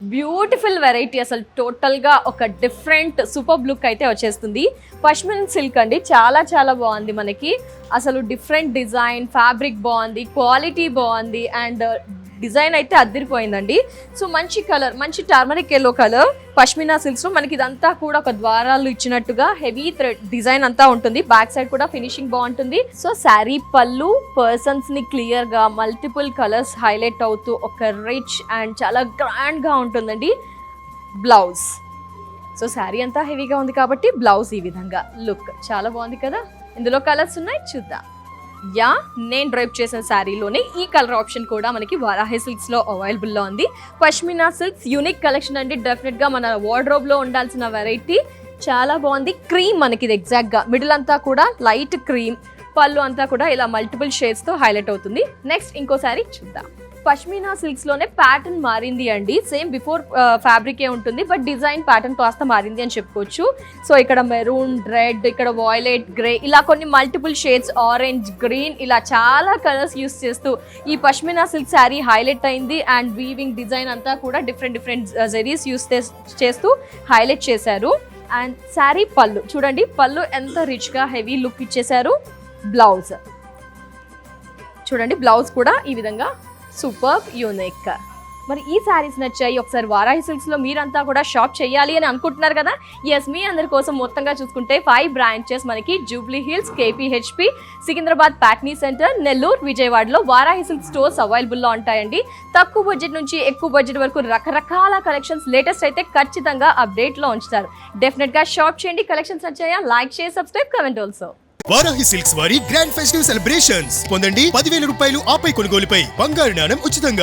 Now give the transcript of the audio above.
Beautiful variety, అసలు total గా ఒక డిఫరెంట్ సూపర్ లుక్ అయితే వచ్చేస్తుంది. పష్మిన్ సిల్క్ అండి, చాలా చాలా బాగుంది. మనకి అసలు డిఫరెంట్ డిజైన్, ఫ్యాబ్రిక్ బాగుంది, క్వాలిటీ బాగుంది అండ్ డిజైన్ అయితే అద్దరిపోయిందండి. సో మంచి కలర్, మంచి turmeric yellow colour pashmina silks లో మనకి ఇదంతా కూడా ఒక ద్వారాలు ఇచ్చినట్టుగా హెవీ థ్రెడ్ డిజైన్ అంతా ఉంటుంది. బ్యాక్ సైడ్ కూడా ఫినిషింగ్ బాగుంటుంది. సో శారీ పళ్ళు పర్సన్స్ ని క్లియర్ గా మల్టిపుల్ కలర్స్ హైలైట్ అవుతూ ఒక రిచ్ అండ్ చాలా గ్రాండ్ గా ఉంటుందండి. బ్లౌజ్, సో శారీ అంతా హెవీగా ఉంది కాబట్టి బ్లౌజ్ ఈ విధంగా లుక్ చాలా బాగుంది కదా. ఇందులో కలర్స్ ఉన్నాయి, చూద్దాం. యా, నేను డ్రైప్ చేసిన శారీలోనే ఈ కలర్ ఆప్షన్ కూడా మనకి వారాహి సిల్క్స్ లో అవైలబుల్ లో ఉంది. పష్మినా సిల్క్స్ యూనిక్ కలెక్షన్ అండి, డెఫినెట్ గా మన వార్డ్రోబ్ లో ఉండాల్సిన వెరైటీ. చాలా బాగుంది. క్రీమ్ మనకి ఇది ఎగ్జాక్ట్ గా మిడిల్ అంతా కూడా లైట్ క్రీమ్, పళ్ళు అంతా కూడా ఇలా మల్టిపుల్ షేడ్స్ తో హైలైట్ అవుతుంది. నెక్స్ట్ ఇంకో శారీ చూద్దాం. పష్మినా సిల్క్స్ లోనే ప్యాటర్న్ మారింది అండి, సేమ్ బిఫోర్ ఫ్యాబ్రిక్ ఏ ఉంటుంది బట్ డిజైన్ ప్యాటర్న్ కాస్త మారింది అని చెప్పుకోవచ్చు. సో ఇక్కడ మెరూన్, రెడ్, ఇక్కడ వాయిలెట్, గ్రే, ఇలా కొన్ని మల్టిపుల్ షేడ్స్, ఆరెంజ్, గ్రీన్, ఇలా చాలా కలర్స్ యూస్ చేస్తూ ఈ పష్మినా సిల్క్ శారీ హైలైట్ అయింది. అండ్ వీవింగ్ డిజైన్ అంతా కూడా డిఫరెంట్ డిఫరెంట్ జెరీస్ యూస్ చేస్తూ హైలైట్ చేశారు. అండ్ శారీ పళ్ళు చూడండి, పళ్ళు ఎంత రిచ్ గా హెవీ లుక్ ఇచ్చేశారు. బ్లౌజ్ చూడండి, బ్లౌజ్ కూడా ఈ విధంగా సూపర్ యూనిక్. మరి ఈ శారీస్ నచ్చాయి, ఒకసారి వారాహి సిల్క్స్ లో మీరంతా కూడా షాప్ చేయాలి అని అనుకుంటున్నారు కదా. ఎస్, మీ అందరి కోసం మొత్తంగా చూసుకుంటే 5 బ్రాంచెస్ మనకి జూబ్లీ హిల్స్, కేపీహెచ్పి, సికింద్రాబాద్, ప్యాట్నీ సెంటర్, నెల్లూరు, విజయవాడలో వారాహి సిల్క్ స్టోర్స్ అవైలబుల్ లో ఉంటాయండి. తక్కువ బడ్జెట్ నుంచి ఎక్కువ బడ్జెట్ వరకు రకరకాల కలెక్షన్స్ లేటెస్ట్ అయితే ఖచ్చితంగా అప్డేట్ లో ఉంచుతారు. డెఫినెట్ గా షాప్ చేయండి. కలెక్షన్స్ నచ్చాయా? Like, share, subscribe, comment also. Varahi Silks వారి గ్రాండ్ ఫెస్టివ్ సెలబ్రేషన్స్ పొందండి. 10,000 రూపాయలు ఆపై కొనుగోలుపై బంగారు నాణెం ఉచితంగా.